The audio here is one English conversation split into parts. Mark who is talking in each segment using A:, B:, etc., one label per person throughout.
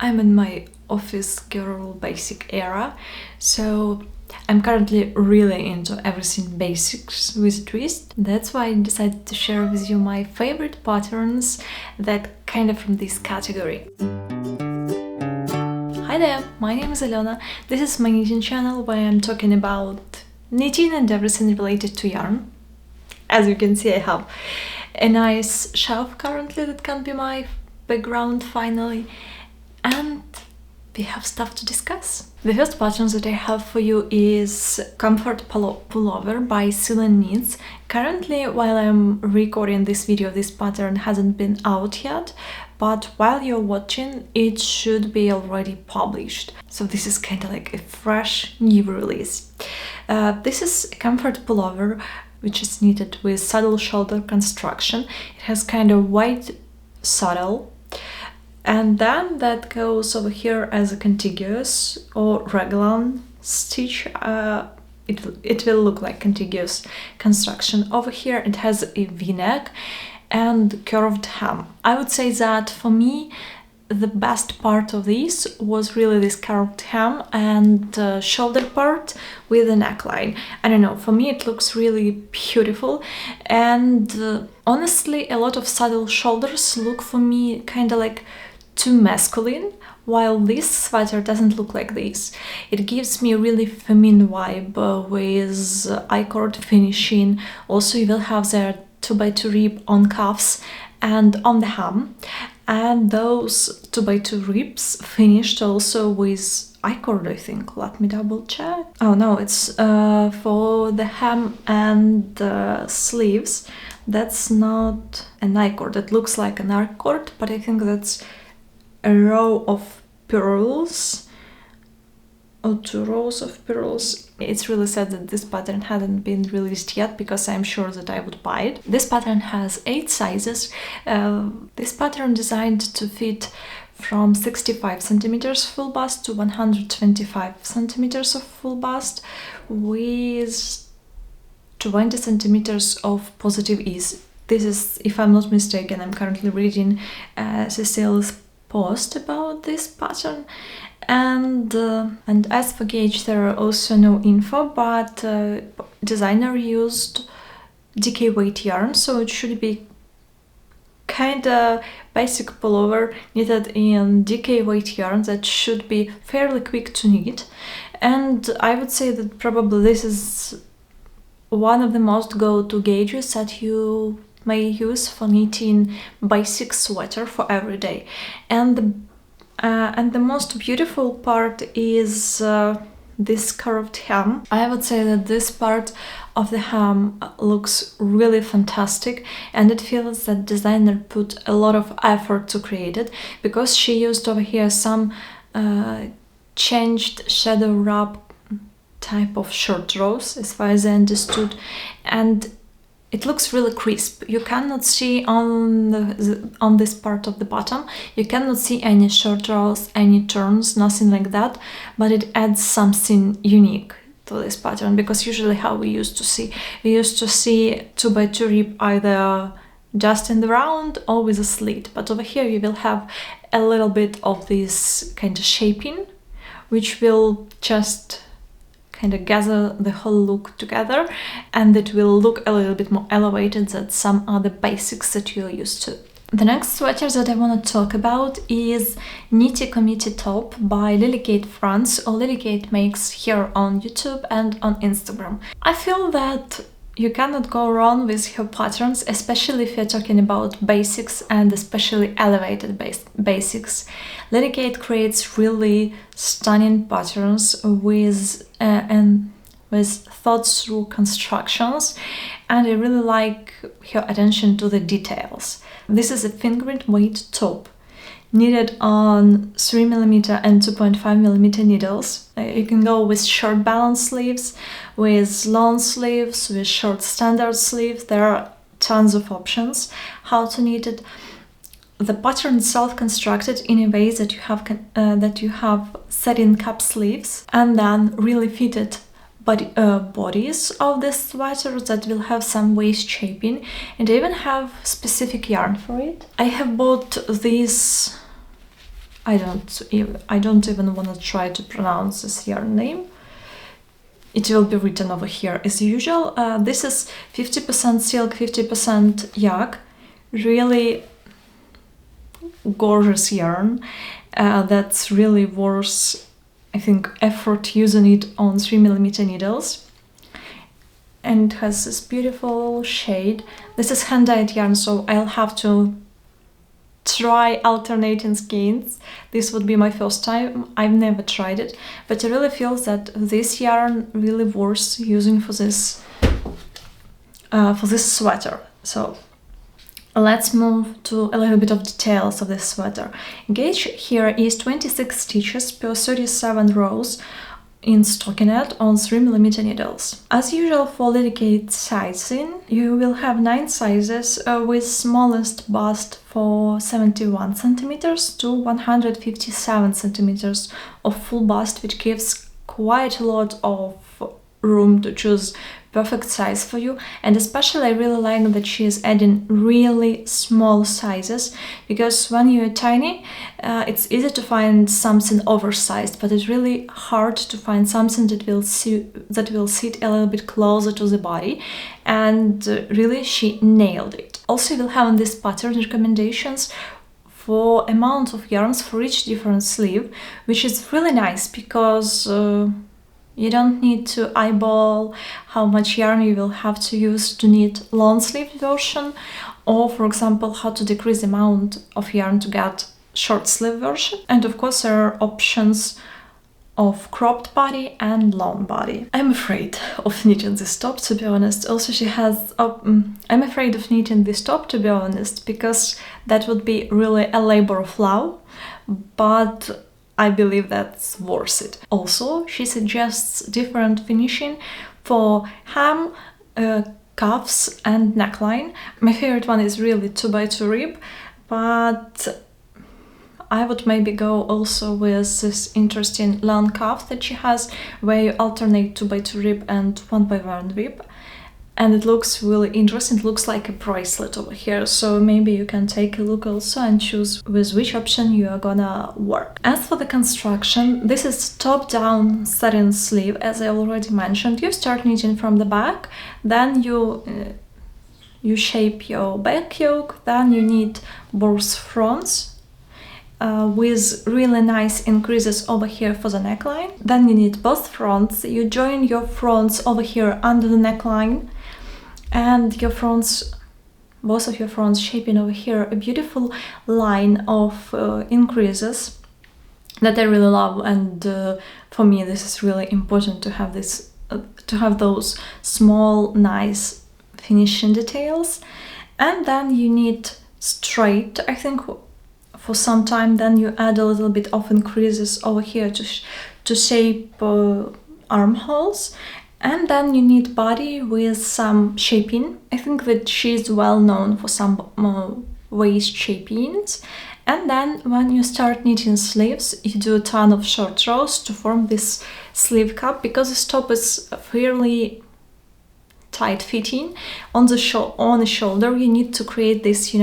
A: I'm in my office girl basic era, so I'm currently really into everything basics with a twist. That's why I decided to share with you my favorite patterns that kind of from this category. Hi there, my name is Alena. This is my knitting channel where I'm talking about knitting and everything related to yarn. As you can see, I have a nice shelf currently that can be my background finally, and we have stuff to discuss. The first pattern that I have for you is Comfort Pullover by Ciro Knits. Currently, while I'm recording this video, this pattern hasn't been out yet, but while you're watching, it should be already published. So this is kind of like a fresh new release. This is a Comfort Pullover, which is knitted with saddle shoulder construction. It has kind of wide saddle, and then that goes over here as a contiguous or raglan stitch. It will look like contiguous construction. Over here it has a v-neck and curved hem. I would say that for me the best part of this was really this curved hem and shoulder part with the neckline. I don't know, for me it looks really beautiful, and honestly a lot of saddle shoulders look for me kind of like too masculine, while this sweater doesn't look like this. It gives me a really feminine vibe with I-cord finishing. Also you will have the 2x2 rib on cuffs and on the hem, and those 2x2 ribs finished also with I-cord, I think. Let me double check. Oh no, it's for the hem and the sleeves. That's not an I-cord. It looks like an I-cord, but I think that's a row of pearls or 2 rows of pearls. It's really sad that this pattern hadn't been released yet, because I'm sure that I would buy it. This pattern has 8 sizes. This pattern designed to fit from 65 centimeters full bust to 125 centimeters of full bust with 20 centimeters of positive ease. This is, if I'm not mistaken, I'm currently reading Cecile's post about this pattern, and as for gauge there are also no info, but designer used DK weight yarn, so it should be kind of basic pullover knitted in DK weight yarn that should be fairly quick to knit. And I would say that probably this is one of the most go-to gauges that you may use for knitting basic sweater for every day. And the most beautiful part is this curved hem. I would say that this part of the hem looks really fantastic, and it feels that designer put a lot of effort to create it, because she used over here some changed shadow wrap type of short rows, as far as I understood, and it looks really crisp. You cannot see on this part of the bottom, you cannot see any short rows, any turns, nothing like that, but it adds something unique to this pattern, because usually how we used to see 2x2 rib either just in the round or with a slit, but over here you will have a little bit of this kind of shaping, which will just kind of gather the whole look together, and it will look a little bit more elevated than some other basics that you're used to. The next sweater that I want to talk about is Knitty Committee top by Lilykate France, or Lilykate makes here on YouTube and on Instagram. I feel that you cannot go wrong with her patterns, especially if you're talking about basics, and especially elevated basics. Lilykate creates really stunning patterns with thought through constructions, and I really like her attention to the details. This is a fingerprint weight top knitted on 3mm and 2.5mm needles. You can go with short balance sleeves, with long sleeves, with short standard sleeves. There are tons of options how to knit it. The pattern itself constructed in a way that you have satin cap sleeves, and then really fitted bodies of the sweater that will have some waist shaping, and I even have specific yarn for it. I have bought this I don't even want to try to pronounce this yarn name. It will be written over here as usual. This is 50% silk, 50% yak. Really gorgeous yarn that's really worth, I think, effort using it on 3mm needles. And it has this beautiful shade. This is hand-dyed yarn, so I'll have to try alternating skeins. This would be my first time. I've never tried it, but I really feel that this yarn really worth using for this sweater. So let's move to a little bit of details of this sweater. Gauge here is 26 stitches per 37 rows in stockinette on 3mm needles. As usual for delicate sizing, you will have 9 sizes with smallest bust for 71 centimeters to 157 centimeters of full bust, which gives quite a lot of room to choose perfect size for you. And especially I really like that she is adding really small sizes, because when you're tiny it's easy to find something oversized, but it's really hard to find something that will sit a little bit closer to the body, and really she nailed it. Also, you will have in this pattern recommendations for amount of yarns for each different sleeve, which is really nice, because you don't need to eyeball how much yarn you will have to use to knit long sleeve version, or for example how to decrease the amount of yarn to get short sleeve version. And of course there are options of cropped body and long body. I'm afraid of knitting this top, to be honest. Also she has I'm afraid of knitting this top, to be honest, because that would be really a labor of love, but I believe that's worth it. Also, she suggests different finishing for hem, cuffs and neckline. My favorite one is really 2x2 rib, but I would maybe go also with this interesting long cuff that she has, where you alternate 2x2 rib and 1x1 rib. And it looks really interesting. It looks like a bracelet over here, so maybe you can take a look also and choose with which option you are gonna work. As for the construction, this is top-down satin sleeve, as I already mentioned. You start knitting from the back, then you shape your back yoke, then you knit both fronts with really nice increases over here for the neckline. Then you knit both fronts, you join your fronts over here under the neckline, and your fronts, both of your fronts shaping over here a beautiful line of increases that I really love. And for me this is really important to have this, to have those small nice finishing details. And then you knit straight, I think, for some time. Then you add a little bit of increases over here to shape armholes. And then you knit body with some shaping. I think that she's well known for some waist shapings. And then when you start knitting sleeves, you do a ton of short rows to form this sleeve cup, because this top is fairly tight fitting on the shoulder. You need to create this,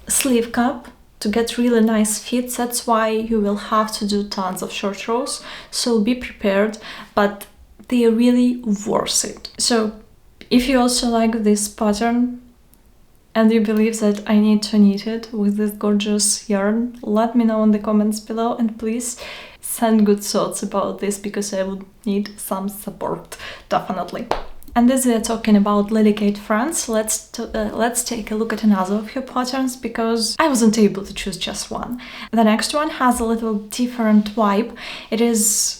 A: sleeve cup to get really nice fits. That's why you will have to do tons of short rows, so be prepared, but they are really worth it. So if you also like this pattern and you believe that I need to knit it with this gorgeous yarn, let me know in the comments below, and please send good thoughts about this, because I would need some support, definitely. And as we are talking about delicate fronts, let's take a look at another of her patterns, because I wasn't able to choose just one. The next one has a little different vibe. It is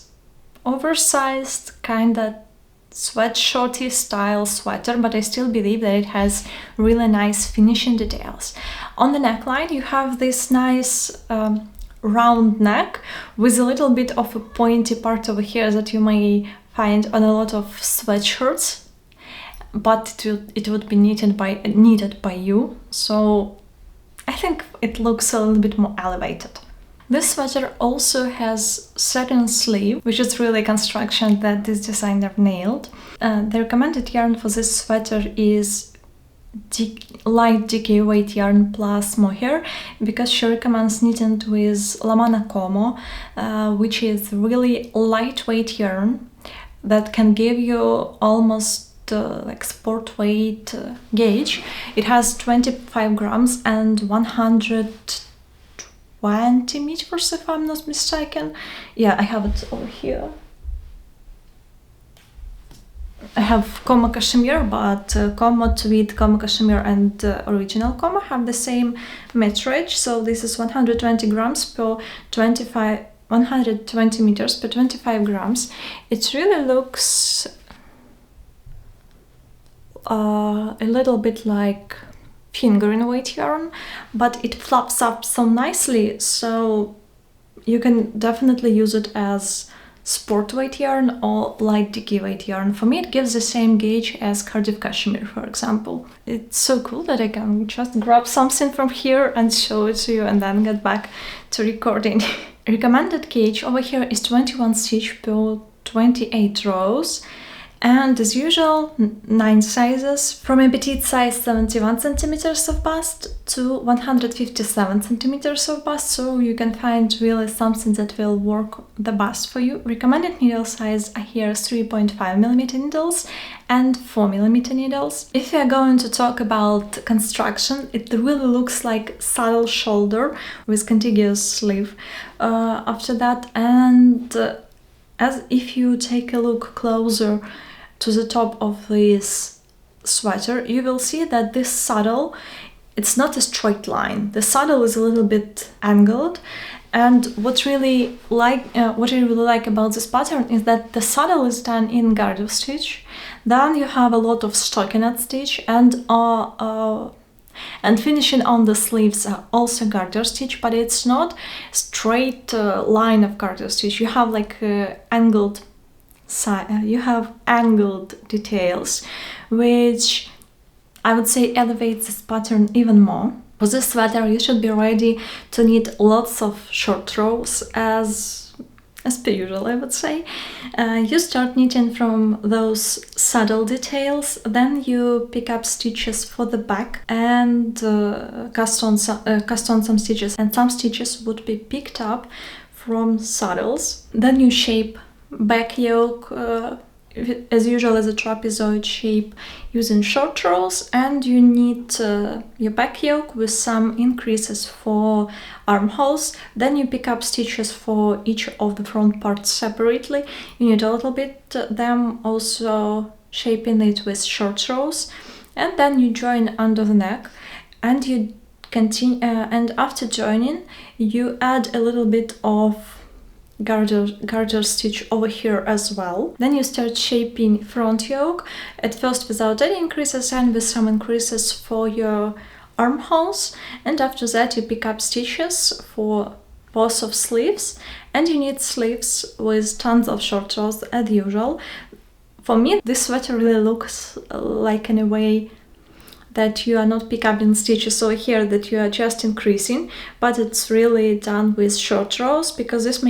A: oversized, kinda sweatshirty style sweater, but I still believe that it has really nice finishing details. On the neckline you have this nice round neck with a little bit of a pointy part over here that you may find on a lot of sweatshirts, but it would be knitted by you, so I think it looks a little bit more elevated. This sweater also has satin sleeve, which is really a construction that this designer nailed. The recommended yarn for this sweater is light DK weight yarn plus mohair, because she recommends knitting with Lamana Como, which is really lightweight yarn that can give you almost like sport weight gauge. It has 25 grams and 120 meters, if I'm not mistaken. Yeah, I have it over here. I have Como Cashmere, but Como Tweed, Como Cashmere and original Como have the same metrage. So this is 120 grams per 120 meters per 25 grams. It really looks a little bit like fingering weight yarn, but it flaps up so nicely, so you can definitely use it as sport weight yarn or light DK weight yarn. For me, it gives the same gauge as Cardiff Cashmere, for example. It's so cool that I can just grab something from here and show it to you and then get back to recording. Recommended gauge over here is 21 stitch per 28 rows. And as usual, 9 sizes, from a petite size 71 centimeters of bust to 157 centimeters of bust, so you can find really something that will work the best for you. Recommended needle size are here 3.5mm needles and 4mm needles. If we are going to talk about construction, it really looks like saddle shoulder with contiguous sleeve after that, and as if you take a look closer to the top of this sweater, you will see that this saddle, it's not a straight line. The saddle is a little bit angled, and what I really like about this pattern is that the saddle is done in garter stitch. Then you have a lot of stockinette stitch, and finishing on the sleeves are also garter stitch, but it's not straight line of garter stitch. You have like angled details, which I would say elevates this pattern even more. For this sweater, you should be ready to knit lots of short rows as per usual, I would say. You start knitting from those saddle details, then you pick up stitches for the back and cast on some stitches, and some stitches would be picked up from saddles. Then you shape back yoke as usual as a trapezoid shape using short rows, and you knit your back yoke with some increases for armholes. Then you pick up stitches for each of the front parts separately. You knit a little bit them, also shaping it with short rows, and then you join under the neck, and you continue. And after joining, you add a little bit of garter stitch over here as well. Then you start shaping front yoke, at first without any increases and with some increases for your armholes, and after that you pick up stitches for both of sleeves, and you knit sleeves with tons of short rows as usual. For me, this sweater really looks like in a way that you are not picking up in stitches over here, that you are just increasing, but it's really done with short rows, because this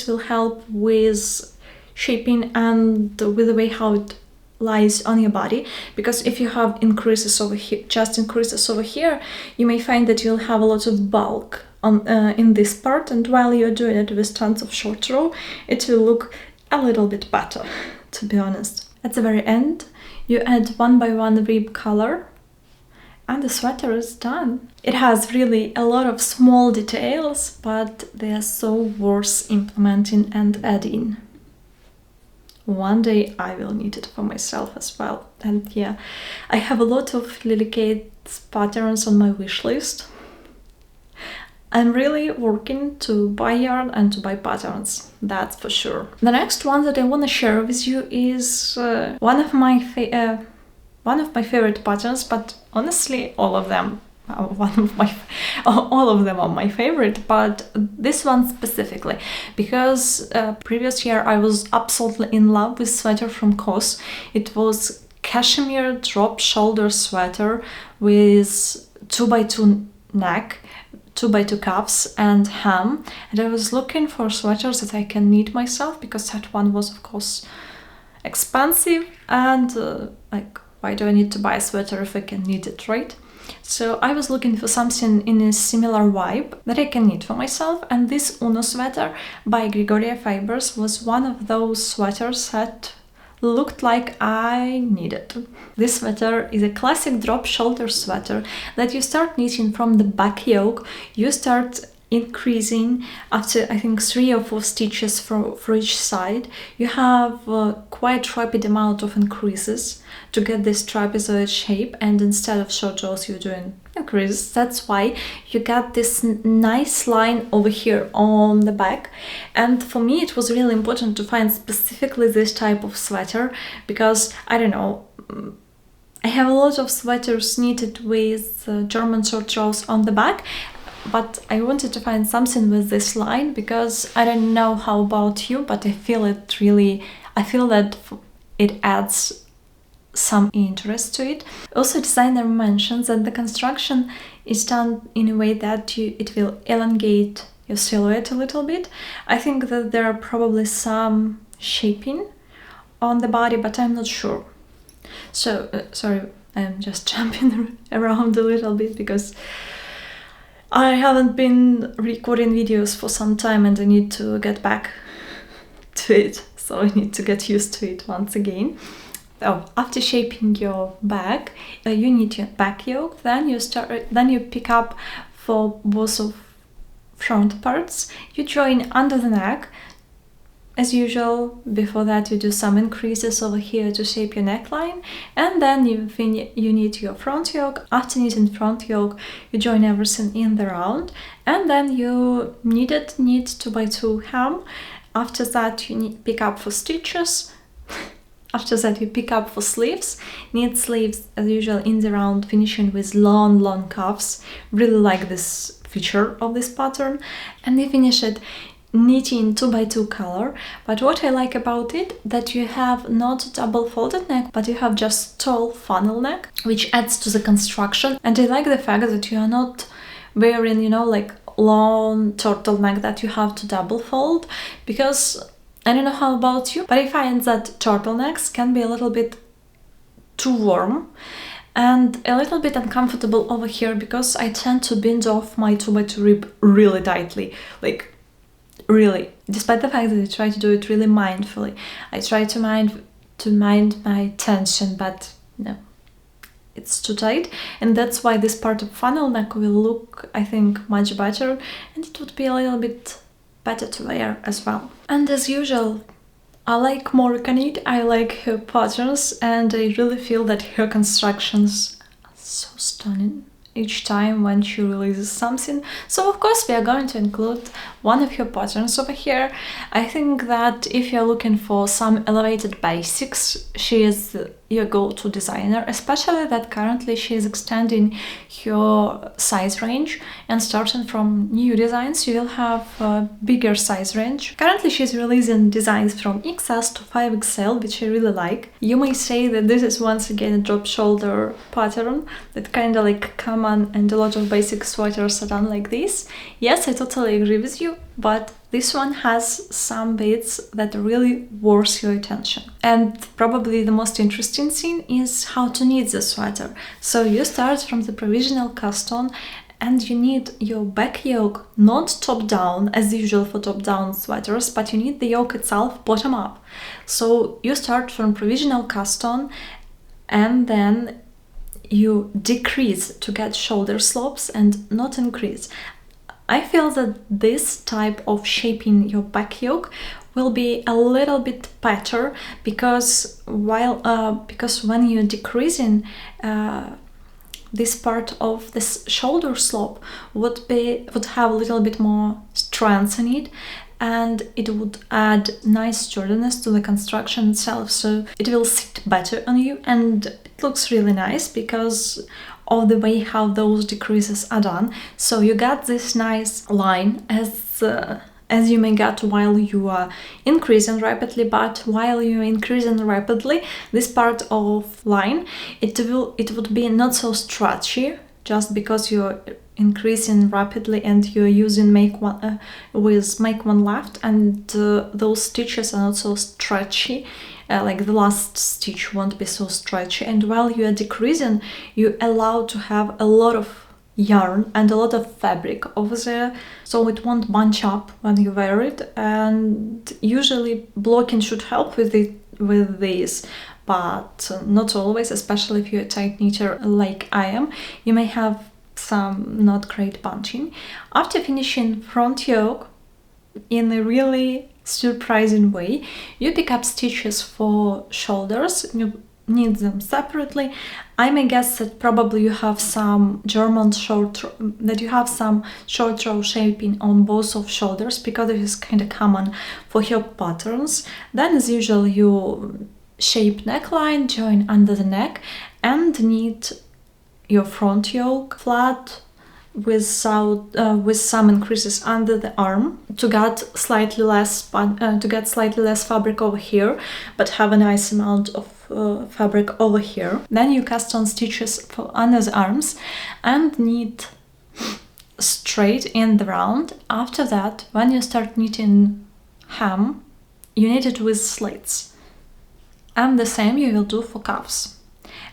A: will help with shaping and with the way how it lies on your body. Because if you have increases over here, just increases over here, you may find that you'll have a lot of bulk on in this part, and while you're doing it with tons of short row, it will look a little bit better, to be honest. At the very end, you add 1 by 1 rib color, and the sweater is done. It has really a lot of small details, but they are so worth implementing and adding. One day I will knit it for myself as well. And yeah, I have a lot of Lily Kate's patterns on my wish list. I'm really working to buy yarn and to buy patterns, that's for sure. The next one that I want to share with you is one of my favorite patterns, but honestly all of them are my favorite, but this one specifically because previous year I was absolutely in love with sweater from Cove. It was cashmere drop shoulder sweater with 2x2 neck, 2x2 cuffs and hem, and I was looking for sweaters that I can knit myself, because that one was of course expensive and like why do I need to buy a sweater if I can knit it, right? So I was looking for something in a similar vibe that I can knit for myself, and this Uno sweater by GregoriaFibers was one of those sweaters that looked like I needed. This sweater is a classic drop shoulder sweater that you start knitting from the back yoke. You start increasing after I think 3 or 4 stitches for each side. You have quite rapid amount of increases to get this trapezoid shape, and instead of short rows you're doing increases. That's why you got this nice line over here on the back. And for me it was really important to find specifically this type of sweater, because I don't know, I have a lot of sweaters knitted with German short rows on the back, but I wanted to find something with this line because I don't know how about you, but I feel that it adds some interest to it. Also, designer mentions that the construction is done in a way that it will elongate your silhouette a little bit. I think that there are probably some shaping on the body, but I'm not sure. So, sorry, I'm just jumping around a little bit because I haven't been recording videos for some time and I need to get back to it. So I need to get used to it once again. Oh, after shaping your back, you knit your back yoke. Then you pick up for both of front parts. You join under the neck, as usual. Before that, you do some increases over here to shape your neckline, and then you knit your front yoke. After knitting front yoke, you join everything in the round, and then you knit 2x2 hem. After that, you pick up for stitches. After that, you pick up for sleeves, knit sleeves as usual in the round, finishing with long cuffs. Really like this feature of this pattern. And you finish it knitting 2x2 color. But what I like about it, that you have not double folded neck, but you have just tall funnel neck, which adds to the construction. And I like the fact that you are not wearing, like long turtleneck that you have to double fold, because I don't know how about you, but I find that turtlenecks can be a little bit too warm and a little bit uncomfortable over here, because I tend to bind off my 2x2 rib really tightly, like really, despite the fact that I try to do it really mindfully. I try to mind my tension, but no, it's too tight, and that's why this part of funnel neck will look, I think, much better, and it would be a little bit better to wear as well. And as usual, I like Morika Knit, I like her patterns, and I really feel that her constructions are so stunning each time when she releases something. So of course we are going to include one of her patterns over here. I think that if you're looking for some elevated basics, she is your go-to designer, especially that currently she is extending her size range, and starting from new designs you will have a bigger size range. Currently she's releasing designs from XS to 5XL, which I really like. You may say that this is once again a drop shoulder pattern that kind of like common, and a lot of basic sweaters are done like this. Yes, I totally agree with you, but this one has some bits that are really worth your attention. And probably the most interesting thing is how to knit the sweater. So you start from the provisional cast on, and you knit your back yoke not top down as usual for top down sweaters, but you knit the yoke itself bottom up. So you start from provisional cast on, and then you decrease to get shoulder slopes and not increase. I feel that this type of shaping your back yoke will be a little bit better, because when you're decreasing, this part of this shoulder slope would have a little bit more strength in it, and it would add nice sturdiness to the construction itself, so it will sit better on you, and it looks really nice because of the way how those decreases are done. So you got this nice line as you may get while you are increasing rapidly, but while you're increasing rapidly, this part of line, it would be not so stretchy, just because you're increasing rapidly and you're using make one left, and those stitches are not so stretchy like the last stitch won't be so stretchy, and while you are decreasing, you allow to have a lot of yarn and a lot of fabric over there, so it won't bunch up when you wear it. And usually blocking should help with this, but not always, especially if you're a tight knitter like I am. You may have some not great bunching. After finishing front yoke in a really surprising way, you pick up stitches for shoulders. You knit them separately. I may guess that probably you have some German short row shaping on both of shoulders, because it is kind of common for yoke patterns. Then as usual you shape neckline, join under the neck, and knit your front yoke flat with some increases under the arm to get slightly less fabric over here, but have a nice amount of fabric over here. Then you cast on stitches for under the arms and knit straight in the round. After that, when you start knitting hem, you knit it with slits, and the same you will do for cuffs.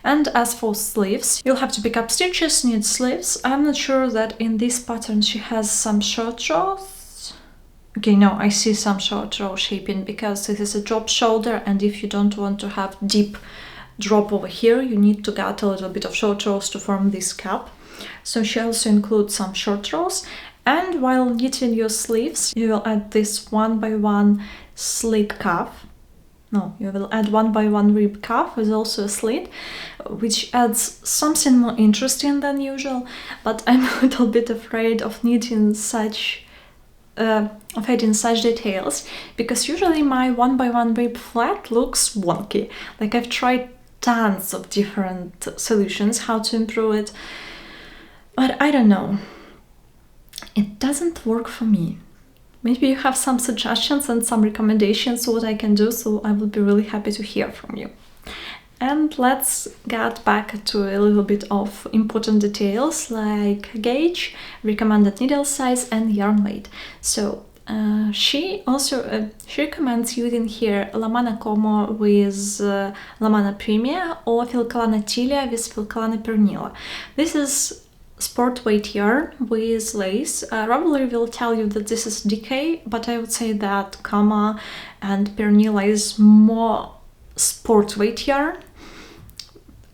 A: And as for sleeves, you'll have to pick up stitches, knit sleeves. I'm not sure that in this pattern she has some short rows. Okay, no, I see some short row shaping, because this is a drop shoulder, and if you don't want to have deep drop over here, you need to get a little bit of short rows to form this cap. So she also includes some short rows. And while knitting your sleeves, you will add this 1x1 slit cuff. No, you will add 1x1 rib cuff with also a slit, which adds something more interesting than usual, but I'm a little bit afraid of knitting such adding such details, because usually my 1x1 rib flat looks wonky. Like, I've tried tons of different solutions how to improve it, but I don't know, it doesn't work for me. Maybe you have some suggestions and some recommendations what I can do, so I will be really happy to hear from you. And let's get back to a little bit of important details like gauge, recommended needle size, and yarn weight. So she recommends using here Lamana Como with Lamana Premia or Filcalana Tilia with Filcalana Pernilla. This is sport weight yarn with lace. Ravelry will tell you that this is DK, but I would say that Kama and Pernilla is more sport weight yarn.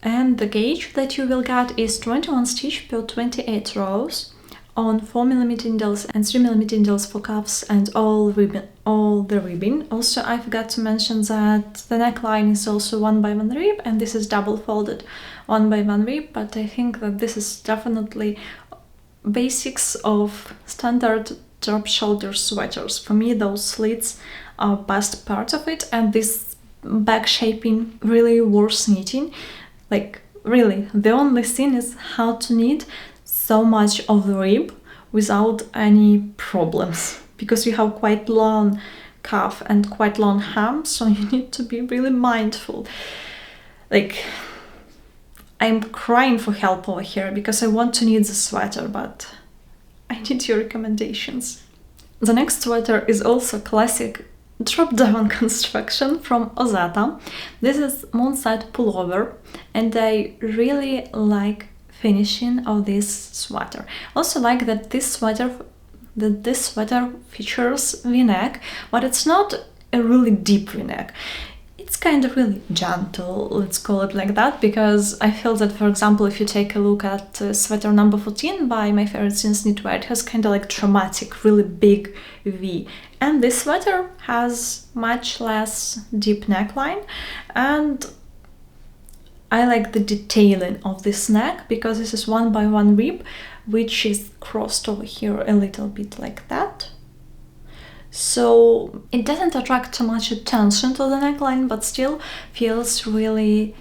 A: And the gauge that you will get is 21 stitch per 28 rows on 4mm needles and 3mm needles for cuffs and all the ribbing. Also, I forgot to mention that the neckline is also 1x1 rib, and this is double folded 1x1 rib, but I think that this is definitely basics of standard drop shoulder sweaters. For me, those slits are best part of it, and this back shaping really worth knitting. Like, really, the only thing is how to knit so much of the rib without any problems, because you have quite long cuff and quite long hem, so you need to be really mindful. Like, I'm crying for help over here because I want to knit the sweater, but I need your recommendations. The next sweater is also classic drop-down construction from Ozzeta. This is Moonset Pullover, and I really like finishing of this sweater. Also like that this sweater features V-neck, but it's not a really deep V-neck. It's kind of really gentle, let's call it like that, because I feel that, for example, if you take a look at sweater number 14 by my favorite since Knitwear, it has kind of like dramatic, really big V. And this sweater has much less deep neckline, and I like the detailing of this neck, because this is 1x1 rib, which is crossed over here a little bit like that. So it doesn't attract too much attention to the neckline, but still feels really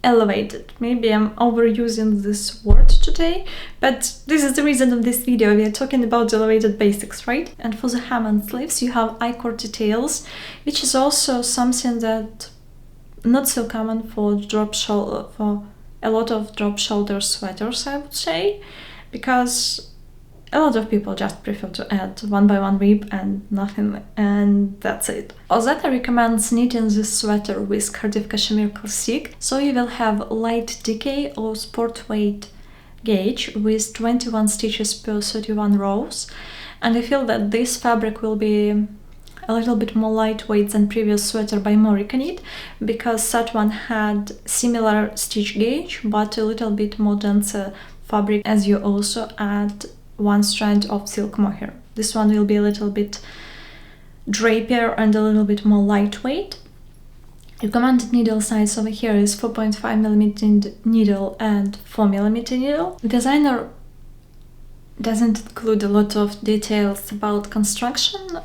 A: elevated. Maybe I'm overusing this word today, but this is the reason of this video. We are talking about elevated basics, right? And for the hem and sleeves, you have I-cord details, which is also something that not so common for a lot of drop shoulder sweaters, I would say, because a lot of people just prefer to add 1 by 1 rib and nothing, and that's it. Ozzeta recommends knitting this sweater with Cardiff Cashmere Classic, so you will have light decay or sport weight gauge with 21 stitches per 31 rows, and I feel that this fabric will be a little bit more lightweight than previous sweater by Knit, because that one had similar stitch gauge but a little bit more denser fabric, as you also add 1 strand of silk mohair. This one will be a little bit drapier and a little bit more lightweight. Recommended needle size over here is 4.5mm needle and 4mm needle. The designer doesn't include a lot of details about construction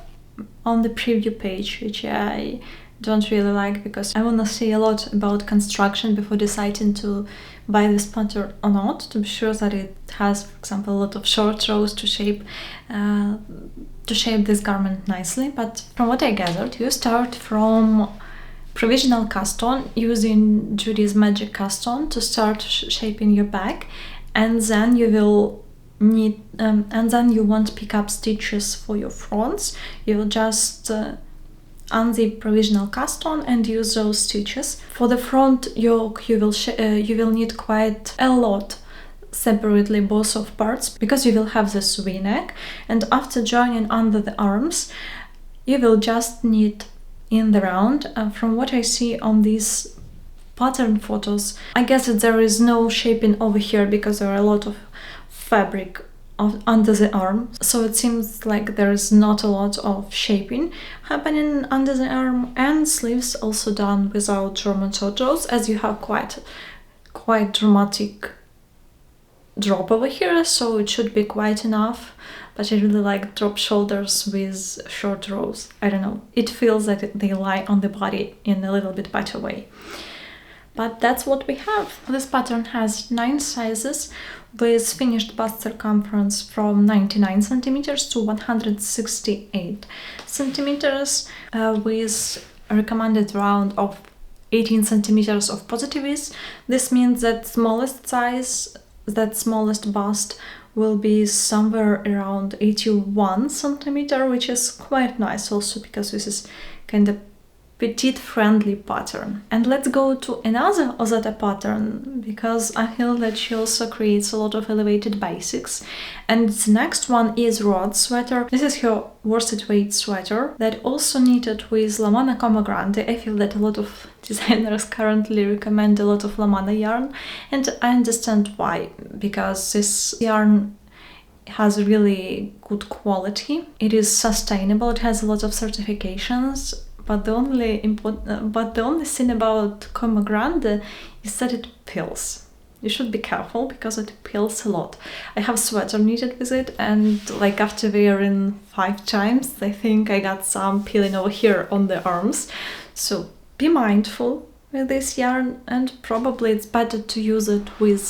A: on the preview page, which I don't really like, because I want to see a lot about construction before deciding to buy this pattern or not, to be sure that it has, for example, a lot of short rows to shape this garment nicely. But from what I gathered, you start from provisional cast on using Judy's Magic Cast On to start shaping your back, and then you will need and then you won't pick up stitches for your fronts. You will just unzip provisional cast on and use those stitches. For the front yoke you will need quite a lot separately, both of parts, because you will have this V-neck, and after joining under the arms you will just knit in the round. From what I see on these pattern photos, I guess that there is no shaping over here because there are a lot of fabric under the arm, so it seems like there is not a lot of shaping happening under the arm, and sleeves also done without German short rows, as you have quite dramatic drop over here, so it should be quite enough. But I really like drop shoulders with short rows. I don't know, it feels that they lie on the body in a little bit better way. But that's what we have. This pattern has 9 sizes, with finished bust circumference from 99 centimeters to 168 centimeters, with a recommended round of 18 centimeters of positive ease. This means that smallest bust will be somewhere around 81 centimeter, which is quite nice also, because this is kind of petite friendly pattern. And let's go to another Ozzeta pattern, because I feel that she also creates a lot of elevated basics, and the next one is Rod Sweater. This is her worsted weight sweater that also knitted with Lamana Como Grande. I feel that a lot of designers currently recommend a lot of Lamana yarn, and I understand why, because this yarn has really good quality, it is sustainable, it has a lot of certifications. But the only thing about Como Grande is that it pills. You should be careful because it pills a lot. I have sweater knitted with it, and like after wearing 5 times, I think I got some peeling over here on the arms. So be mindful with this yarn, and probably it's better to use it with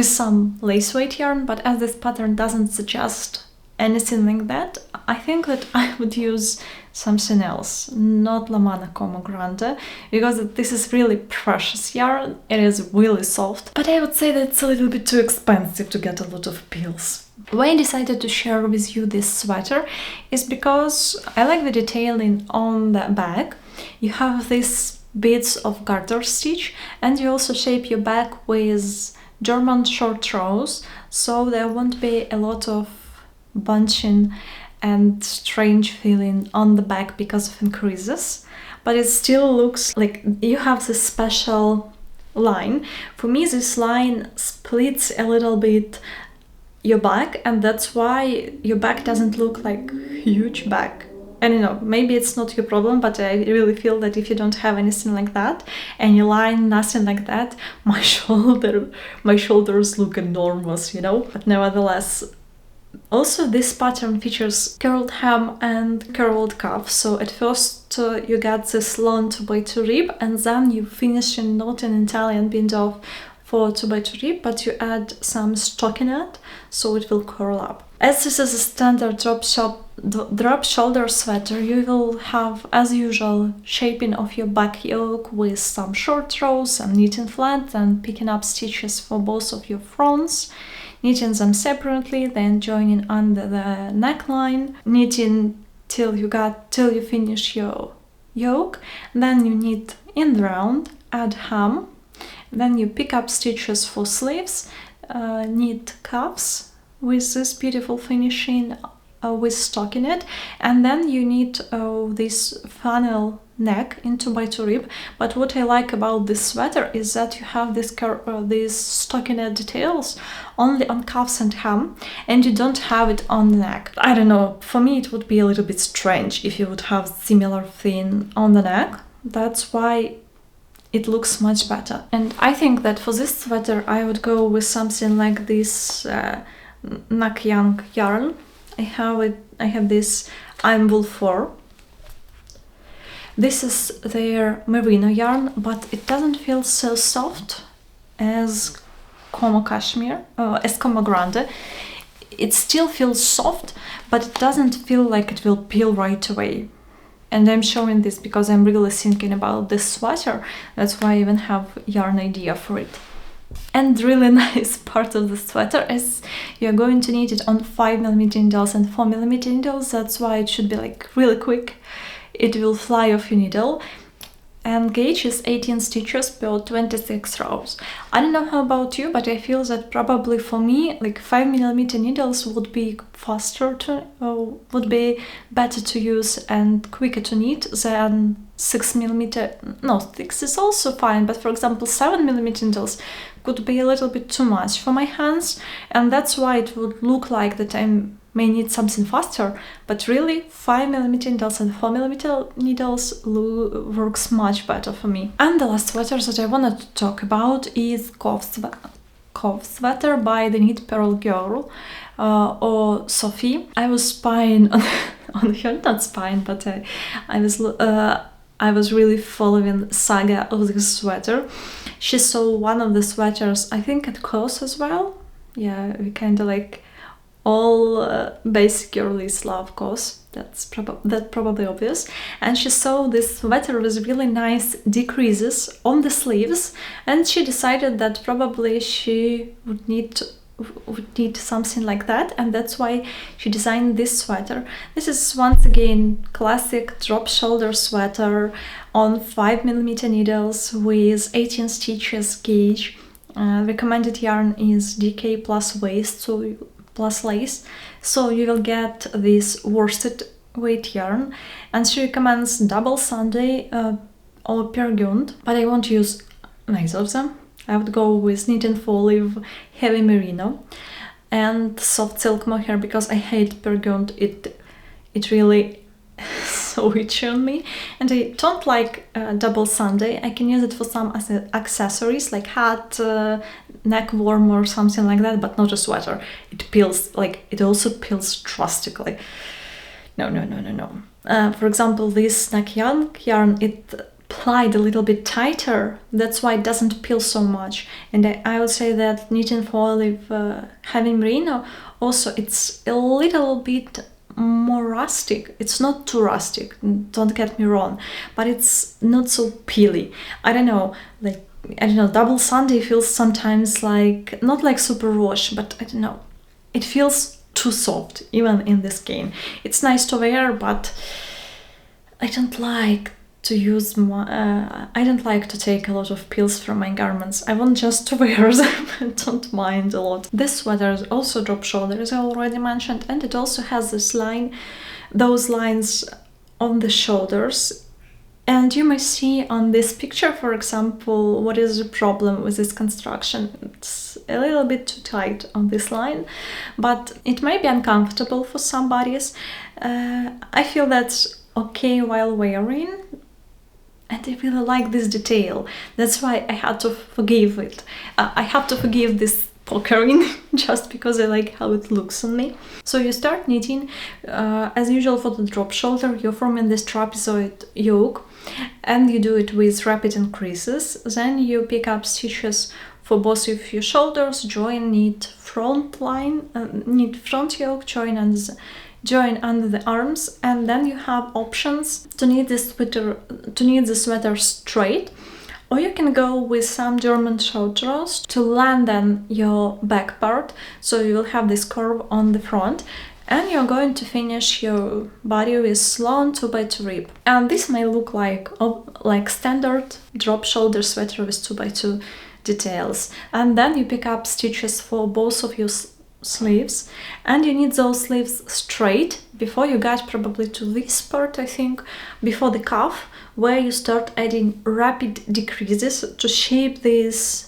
A: some lace weight yarn. But as this pattern doesn't suggest anything like that, I think that I would use something else, not Lamana Como Grande, because this is really precious yarn. It is really soft, but I would say that it's a little bit too expensive to get a lot of peels. Why I decided to share with you this sweater is because I like the detailing on the back. You have these bits of garter stitch, and you also shape your back with German short rows, so there won't be a lot of bunching and strange feeling on the back because of increases, but it still looks like you have this special line. For me, this line splits a little bit your back, and that's why your back doesn't look like huge back. I don't know, maybe it's not your problem, but I really feel that if you don't have anything like that, any line, nothing like that, my shoulders look enormous, you know. But nevertheless, also this pattern features curled hem and curled cuff. So at first you get this long 2x2 rib, and then you finish in not an Italian bind off for 2x2 rib, but you add some stockinette, so it will curl up. As this is a standard drop shoulder sweater, you will have, as usual, shaping of your back yoke with some short rows and knitting flat and picking up stitches for both of your fronts. knitting them separately, then joining under the neckline, knitting till you finish your yoke, then you knit in the round, add hem, then you pick up stitches for sleeves, knit cuffs with this beautiful finishing with stockinette, and then you knit this funnel neck into by 2 rib. But what I like about this sweater is that you have these stockinette details only on cuffs and hem, and you don't have it on the neck. I don't know, for me it would be a little bit strange if you would have similar thing on the neck. That's why it looks much better. And I think that for this sweater I would go with something like this Nak Young yarn. I have this Wool 4. This is their merino yarn, but it doesn't feel so soft as Como Cashmere, as Como Grande. It still feels soft, but it doesn't feel like it will peel right away. And I'm showing this because I'm really thinking about this sweater. That's why I even have yarn idea for it. And really nice part of the sweater is you're going to knit it on 5mm needles and 4mm needles. That's why it should be like really quick. It will fly off your needle. And gauge is 18 stitches per 26 rows. I don't know how about you, but I feel that probably for me, like 5mm needles would be faster would be better to use and quicker to knit than 6mm. No, 6 is also fine, but for example 7mm needles could be a little bit too much for my hands, and that's why it would look like that I may need something faster, but really 5mm needles and 4mm needles works much better for me. And the last sweater that I wanted to talk about is Cove Sweater by the Knit Pearl Girl or Sophie. I was spying on her, not spying, but I was really following saga of this sweater. She saw one of the sweaters, I think at Cove as well. Yeah, we kind of like all basic girlies love Cove. That's probably obvious. And she saw this sweater with really nice decreases on the sleeves, and she decided that probably she would need something like that, and that's why she designed this sweater. This is once again classic drop shoulder sweater on 5mm needles with 18 stitches gauge. Recommended yarn is DK plus waist, so plus lace, so you will get this worsted weight yarn, and she recommends double Sunday or Burgund, but I won't use neither of them. I would go with knit and folive, heavy merino, and soft silk mohair because I hate Burgund. It really so itchy on me, and I don't like double Sunday. I can use it for some accessories like hat, neck warmer or something like that, but not a sweater. It peels, like it also peels drastically. No. For example, this Nak Young yarn, it plied a little bit tighter, that's why it doesn't peel so much. And I would say that knit and folive heavy merino also, it's a little bit more rustic. It's not too rustic, don't get me wrong, but it's not so peely. I don't know, double Sunday feels sometimes like, not like super wash, but I don't know, it feels too soft even in this game. It's nice to wear, but I don't like to use I don't like to take a lot of peels from my garments. I want just to wear them and don't mind a lot. This sweater is also drop shoulder, as I already mentioned, and it also has this line, those lines on the shoulders. And you may see on this picture, for example, what is the problem with this construction. It's a little bit too tight on this line, but it may be uncomfortable for some bodies. I feel that's okay while wearing, and I really like this detail. That's why I had to forgive it. I have to forgive this puckering just because I like how it looks on me. So you start knitting, as usual for the drop shoulder, you're forming this trapezoid yoke, and you do it with rapid increases. Then you pick up stitches for both of your shoulders, join, knit front line, knit front yoke, join under the arms, and then you have options to knit the sweater straight Or you can go with some German short rows to lengthen your back part, so you will have this curve on the front, and you're going to finish your body with slone 2x2 rib. And this may look like standard drop shoulder sweater with 2x2 details. And then you pick up stitches for both of your sleeves, and you need those sleeves straight before you get probably to this part, I think, before the cuff, where you start adding rapid decreases to shape this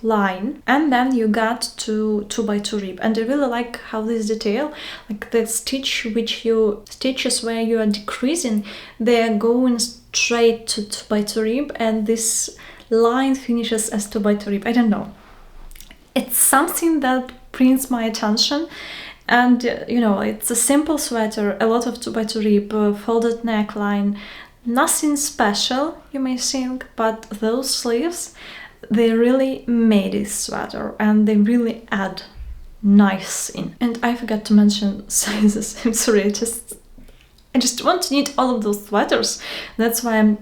A: line, and then you got to 2x2 rib. And I really like how this detail, like the stitches where you are decreasing, they are going straight to 2x2 rib, and this line finishes as 2x2 rib. I don't know, it's something that brings my attention. And you know, it's a simple sweater, a lot of 2x2 rib, folded neckline, nothing special, you may think, but those sleeves, they really made this sweater, and they really add nice in. And I forgot to mention sizes. I'm sorry, I just want to knit all of those sweaters. That's why I'm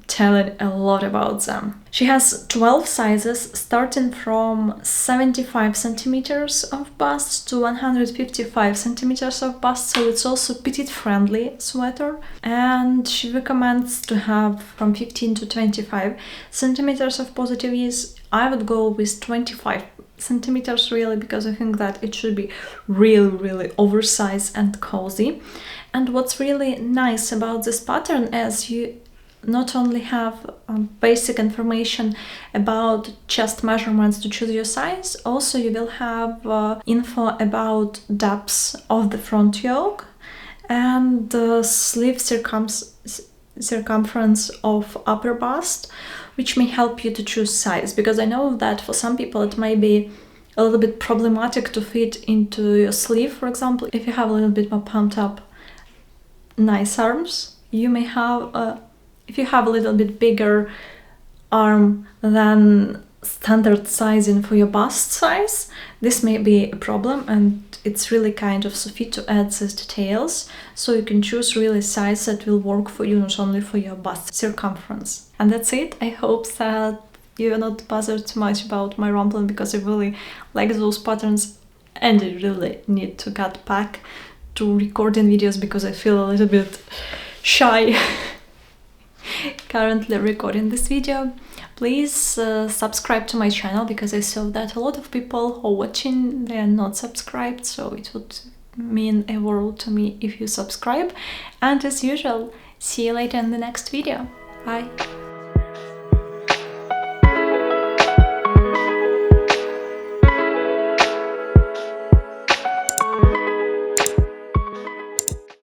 A: telling a lot about them. She has 12 sizes, starting from 75 centimeters of bust to 155 centimeters of bust, so it's also petite friendly sweater. And she recommends to have from 15 to 25 centimeters of positive ease. I would go with 25 centimeters really, because I think that it should be really oversized and cozy. And what's really nice about this pattern is you not only have basic information about chest measurements to choose your size, also you will have info about depth of the front yoke and the sleeve circumference of upper bust, which may help you to choose size, because I know that for some people it may be a little bit problematic to fit into your sleeve. For example, if you have a little bit more pumped up nice arms, you may have if you have a little bit bigger arm than standard sizing for your bust size, this may be a problem, and it's really kind of fit to add these details, so you can choose really size that will work for you, not only for your bust circumference. And that's it. I hope that you're not bothered too much about my rambling, because I really like those patterns, and I really need to get back to recording videos because I feel a little bit shy currently recording this video. Please subscribe to my channel, because I saw that a lot of people who are watching, they are not subscribed, so it would mean a world to me if you subscribe. And as usual, see you later in the next video. Bye!